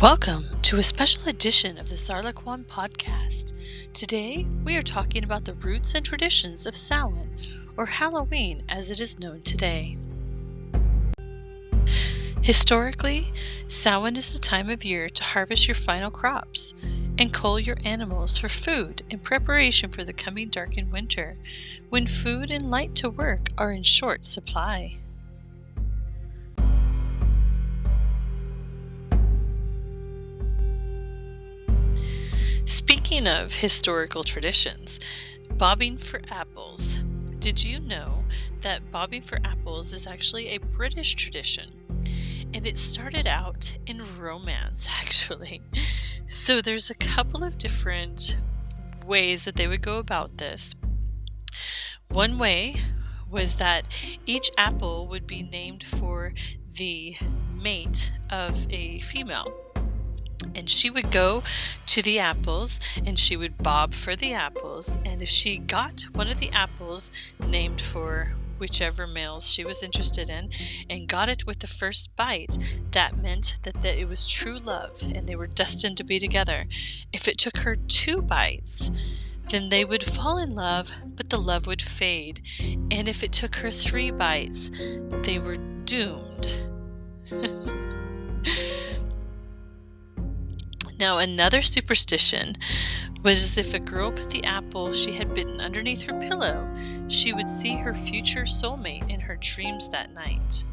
Welcome to a special edition of the Sarlaquan podcast. Today, we are talking about the roots and traditions of Samhain, or Halloween as it is known today. Historically, Samhain is the time of year to harvest your final crops and cull your animals for food in preparation for the coming darkened winter, when food and light to work are in short supply. Speaking of historical traditions, bobbing for apples. Did you know that bobbing for apples is actually a British tradition? And it started out in romance, actually. So there's a couple of different ways that they would go about this. One way was that each apple would be named for the mate of a female. And she would go to the apples and she would bob for the apples. And if she got one of the apples named for whichever males she was interested in and got it with the first bite, that meant that it was true love and they were destined to be together. If it took her 2 bites, then they would fall in love, but the love would fade. And if it took her 3 bites, they were doomed. Now, another superstition was if a girl put the apple she had bitten underneath her pillow, she would see her future soulmate in her dreams that night.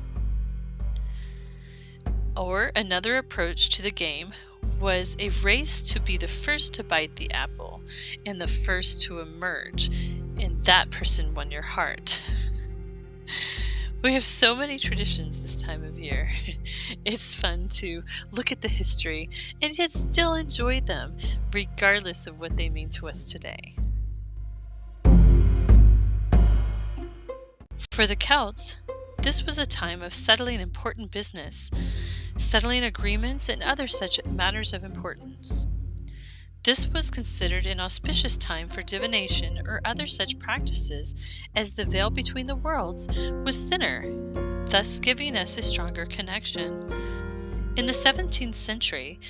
Or another approach to the game was a race to be the first to bite the apple and the first to emerge, and that person won your heart. We have so many traditions this time of year. It's fun to look at the history and yet still enjoy them, regardless of what they mean to us today. For the Celts, this was a time of settling important business, settling agreements, and other such matters of importance. This was considered an auspicious time for divination or other such practices, as the veil between the worlds was thinner, thus giving us a stronger connection. In the 17th century,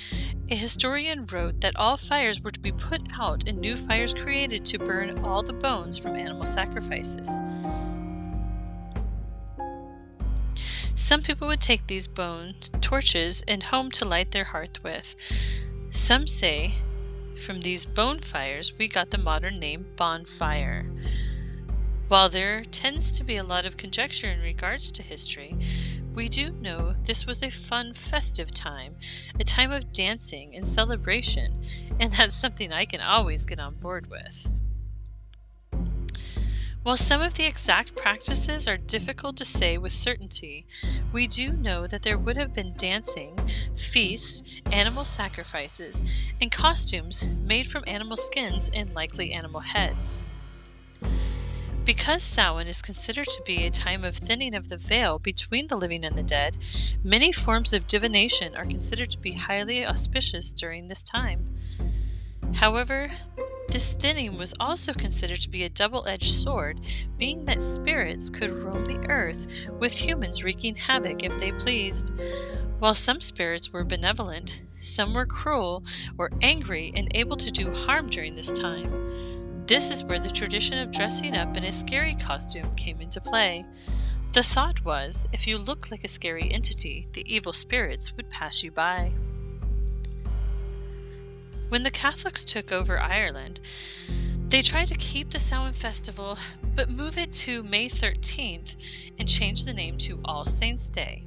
a historian wrote that all fires were to be put out and new fires created to burn all the bones from animal sacrifices. Some people would take these bone torches and home to light their hearth with. Some say from these bonfires we got the modern name bonfire. While there tends to be a lot of conjecture in regards to history, we do know this was a fun, festive time, a time of dancing and celebration, and that's something I can always get on board with. While some of the exact practices are difficult to say with certainty, we do know that there would have been dancing, feasts, animal sacrifices, and costumes made from animal skins and likely animal heads. Because Samhain is considered to be a time of thinning of the veil between the living and the dead, many forms of divination are considered to be highly auspicious during this time. However, this thinning was also considered to be a double-edged sword, being that spirits could roam the earth, with humans wreaking havoc if they pleased. While some spirits were benevolent, some were cruel or angry and able to do harm during this time. This is where the tradition of dressing up in a scary costume came into play. The thought was, if you looked like a scary entity, the evil spirits would pass you by. When the Catholics took over Ireland, they tried to keep the Samhain festival, but move it to May 13th and change the name to All Saints' Day.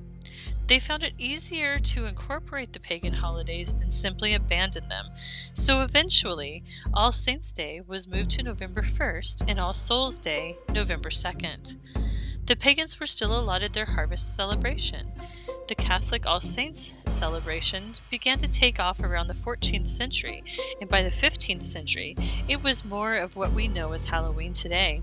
They found it easier to incorporate the pagan holidays than simply abandon them, so eventually All Saints' Day was moved to November 1st and All Souls' Day November 2nd. The pagans were still allotted their harvest celebration. The Catholic All Saints celebration began to take off around the 14th century, and by the 15th century, it was more of what we know as Halloween today.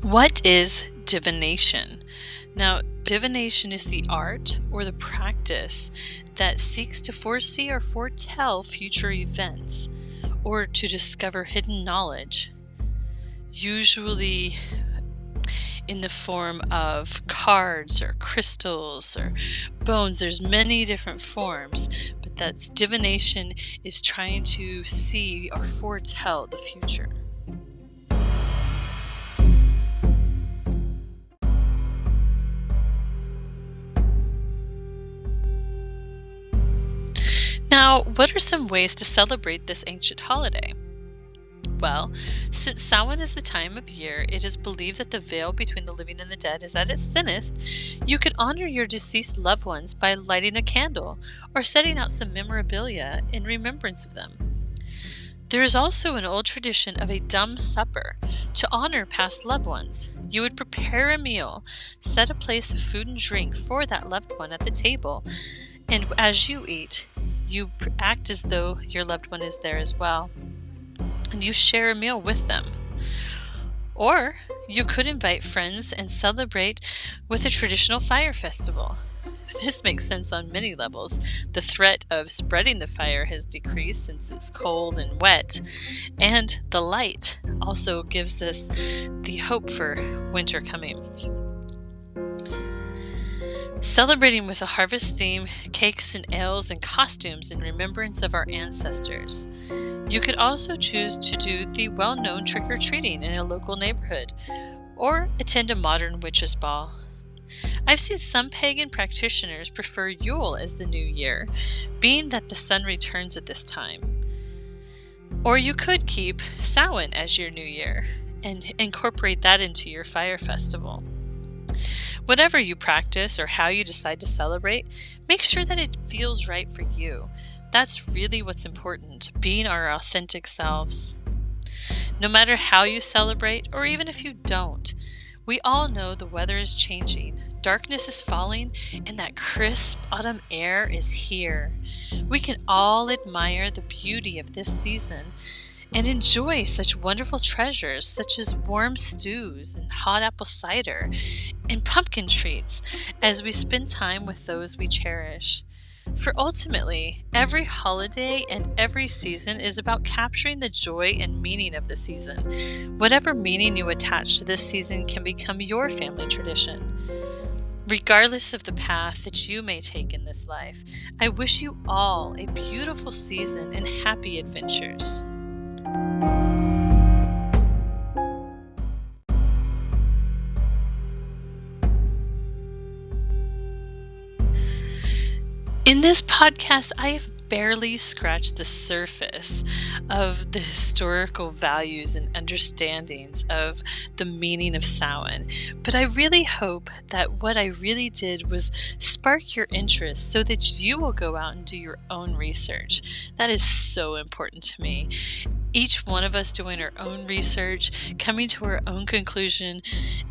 What is divination? Now, divination is the art or the practice that seeks to foresee or foretell future events, or to discover hidden knowledge. Usually, in the form of cards or crystals or bones. There's many different forms, but that's divination is trying to see or foretell the future. Now, what are some ways to celebrate this ancient holiday? Well, since Samhain is the time of year, it is believed that the veil between the living and the dead is at its thinnest. You could honor your deceased loved ones by lighting a candle or setting out some memorabilia in remembrance of them. There is also an old tradition of a dumb supper to honor past loved ones. You would prepare a meal, set a place of food and drink for that loved one at the table, and as you eat, you act as though your loved one is there as well, and you share a meal with them. Or you could invite friends and celebrate with a traditional fire festival. This makes sense on many levels. The threat of spreading the fire has decreased since it's cold and wet, and the light also gives us the hope for winter coming. Celebrating with a harvest theme, cakes and ales and costumes in remembrance of our ancestors. You could also choose to do the well-known trick-or-treating in a local neighborhood, or attend a modern witches' ball. I've seen some pagan practitioners prefer Yule as the new year, being that the sun returns at this time. Or you could keep Samhain as your new year and incorporate that into your fire festival. Whatever you practice or how you decide to celebrate, make sure that it feels right for you. That's really what's important, being our authentic selves. No matter how you celebrate, or even if you don't, we all know the weather is changing, darkness is falling, and that crisp autumn air is here. We can all admire the beauty of this season and enjoy such wonderful treasures such as warm stews and hot apple cider and pumpkin treats as we spend time with those we cherish. For ultimately, every holiday and every season is about capturing the joy and meaning of the season. Whatever meaning you attach to this season can become your family tradition. Regardless of the path that you may take in this life, I wish you all a beautiful season and happy adventures. In this podcast, I have barely scratched the surface of the historical values and understandings of the meaning of Samhain, but I really hope that what I really did was spark your interest so that you will go out and do your own research. That is so important to me. Each one of us doing our own research, coming to our own conclusion,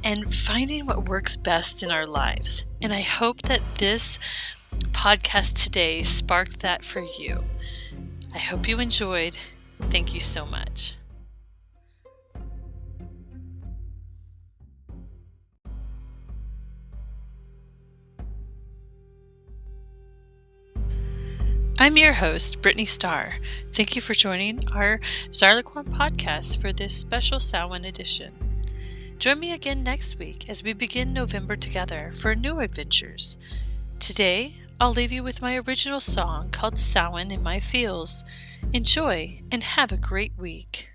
and finding what works best in our lives. And I hope that this podcast today sparked that for you. I hope you enjoyed. Thank you so much. I'm your host, Brittany Starr. Thank you for joining our Zarlaquan podcast for this special Samhain edition. Join me again next week as we begin November together for new adventures. Today, I'll leave you with my original song called Samhain in My Fields. Enjoy and have a great week.